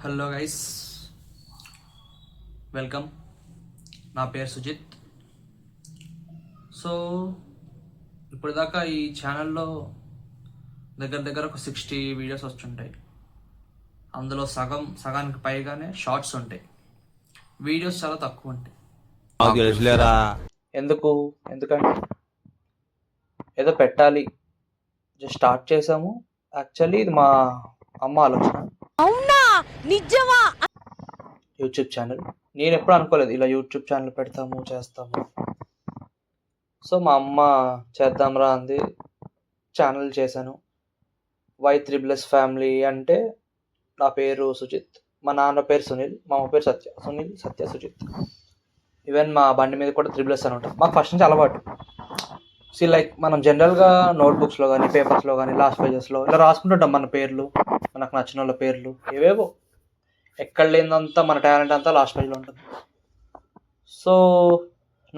Hello guys, welcome. నా పేరు Sujith. So ఇప్పుడు దాకా ఈ ఛానల్లో దగ్గర ఒక 60 వీడియోస్ వస్తుంటాయి. అందులో సగానికి పైగానే షార్ట్స్ ఉంటాయి, వీడియోస్ చాలా తక్కువ ఉంటాయి. ఎందుకంటే ఏదో పెట్టాలి, జస్ట్ స్టార్ట్ చేసాము. యాక్చువల్లీ ఇది మా అమ్మ ఆలోచన. అవునా, నిజమా? యూట్యూబ్ ఛానల్ నేను ఎప్పుడు అనుకోలేదు ఇలా యూట్యూబ్ ఛానల్ చేస్తాము. సో మా అమ్మ చేద్దాంరా అంది, ఛానల్ చేశాను. Y3+ ఫ్యామిలీ అంటే నా పేరు సుజిత్, మా నాన్న పేరు సునీల్, మా అమ్మ పేరు సత్య. సునీల్, సత్య, సుజిత్. ఈవెన్ మా బండి మీద కూడా 3+ అని ఉంటుంది. మాకు ఫస్ట్ నుంచి అలవాటు. లైక్ మనం జనరల్గా నోట్బుక్స్లో కానీ పేపర్స్లో కానీ లాస్ట్ పేజెస్లో ఇలా రాసుకుంటుంటాం మన పేర్లు, మనకు నచ్చిన వాళ్ళ పేర్లు, ఏవేవో. ఎక్కడ లేదంతా మన టాలెంట్ అంతా లాస్ట్ పేజ్లో ఉంటుంది. సో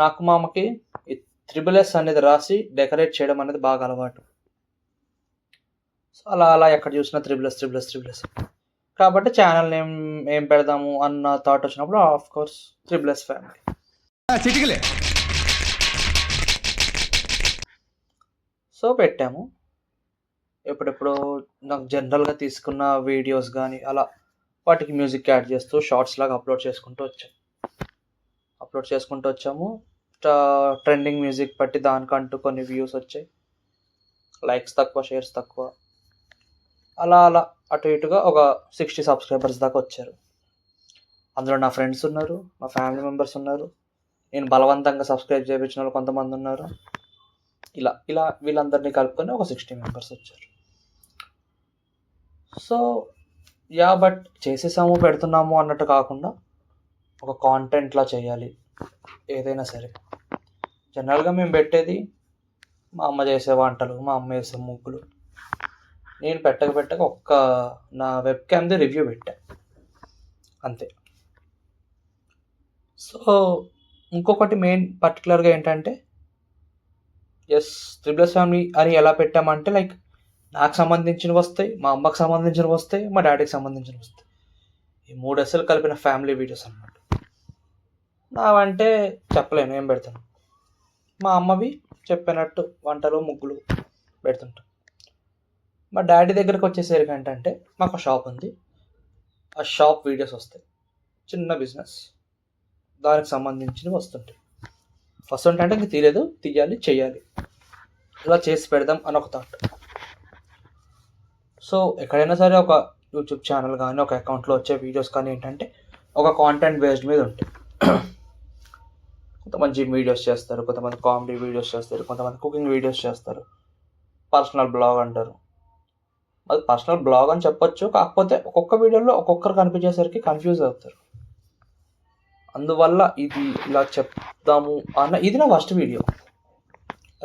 నాకు మా అమ్మకి ఈ 3+ అనేది రాసి డెకరేట్ చేయడం అనేది బాగా అలవాటు. సో అలా ఎక్కడ చూసినా 3+. కాబట్టి ఛానల్ నేమ్ ఏం పెడదాము అన్న థాట్ వచ్చినప్పుడు ఆఫ్ కోర్స్ 3+ ఫ్యామిలీ. సో పెట్టాము. ఎప్పుడెప్పుడు నాకు జనరల్గా తీసుకున్న వీడియోస్ కానీ అలా వాటికి మ్యూజిక్ యాడ్ చేస్తూ షార్ట్స్ లాగా అప్లోడ్ చేసుకుంటూ వచ్చాము. ట్రెండింగ్ మ్యూజిక్ బట్టి దానికంటూ కొన్ని వ్యూస్ వచ్చాయి, లైక్స్ తక్కువ, షేర్స్ తక్కువ. అలా అటు ఇటుగా ఒక 60 సబ్స్క్రైబర్స్ దాకా వచ్చారు. అందులో నా ఫ్రెండ్స్ ఉన్నారు, మా ఫ్యామిలీ మెంబర్స్ ఉన్నారు, నేను బలవంతంగా సబ్స్క్రైబ్ చేయించిన వాళ్ళు కొంతమంది ఉన్నారు. ఇలా వీళ్ళందరినీ కలుపుకొని ఒక 60 మెంబర్స్ వచ్చారు. సో బట్ చేసేసాము, పెడుతున్నాము అన్నట్టు కాకుండా ఒక కాంటెంట్లా చేయాలి ఏదైనా సరే. జనరల్గా మేము పెట్టేది మా అమ్మ చేసే వంటలు, మా అమ్మ చేసే ముగ్గులు. నేను పెట్టక ఒక్క నా వెబ్ క్యామ్ది రివ్యూ పెట్టా, అంతే. సో ఇంకొకటి మెయిన్ పర్టికులర్గా ఏంటంటే 3+ ఫ్యామిలీ అని ఎలా పెట్టామంటే లైక్ నాకు సంబంధించినవి వస్తాయి, మా అమ్మకి సంబంధించినవి వస్తాయి, మా డాడీకి సంబంధించినవి వస్తాయి. ఈ 3 అసలు కలిపిన ఫ్యామిలీ వీడియోస్ అన్నమాట. నావంటే చెప్పలేను, ఏం పెడతాను. మా అమ్మవి చెప్పినట్టు వంటలు, ముగ్గులు పెడుతుంటాం. మా డాడీ దగ్గరకు వచ్చేసరికి ఏంటంటే మాకు షాప్ ఉంది, ఆ షాప్ వీడియోస్ వస్తాయి. చిన్న బిజినెస్, దానికి సంబంధించినవి వస్తుంటాయి. అంటే ఇంక తీయాలి, చెయ్యాలి, ఇలా చేసి పెడదాం అని ఒక థాట్. సో ఎక్కడైనా సరే ఒక యూట్యూబ్ ఛానల్ కానీ ఒక అకౌంట్లో వచ్చే వీడియోస్ కానీ ఏంటంటే ఒక కాంటెంట్ బేస్డ్ మీద ఉంటాయి. కొంతమంది జిమ్ వీడియోస్ చేస్తారు, కొంతమంది కామెడీ వీడియోస్ చేస్తారు, కొంతమంది కుకింగ్ వీడియోస్ చేస్తారు, పర్సనల్ బ్లాగ్ అంటారు. అది పర్సనల్ బ్లాగ్ అని చెప్పొచ్చు, కాకపోతే ఒక్కొక్క వీడియోలో ఒక్కొక్కరు కనిపించేసరికి కన్ఫ్యూజ్ అవుతారు. అందువల్ల ఇది ఇలా చెప్తాము అన్న ఇది నా ఫస్ట్ వీడియో,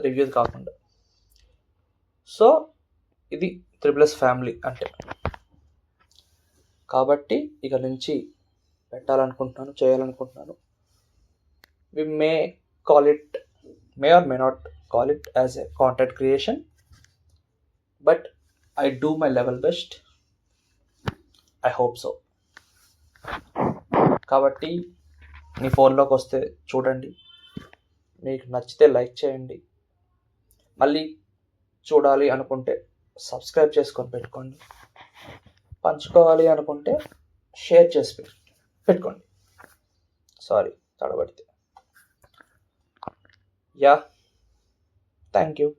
రివ్యూది కాకుండా. సో ఇది 3+ ఫ్యామిలీ అంటే. కాబట్టి ఇక నుంచి పెట్టాలనుకుంటున్నాను, చేయాలనుకుంటున్నాను. వి మే or may not call it as a content creation, but I do my level best. I hope so. కాబట్టి మీ ఫోన్లోకి వస్తే చూడండి, మీకు నచ్చితే లైక్ చేయండి, మళ్ళీ చూడాలి అనుకుంటే సబ్స్క్రైబ్ చేసుకొని పెట్టుకోండి, పంచుకోవాలి అనుకుంటే షేర్ చేసి పెట్టుకోండి. సారీ తడబడితే. Thank you.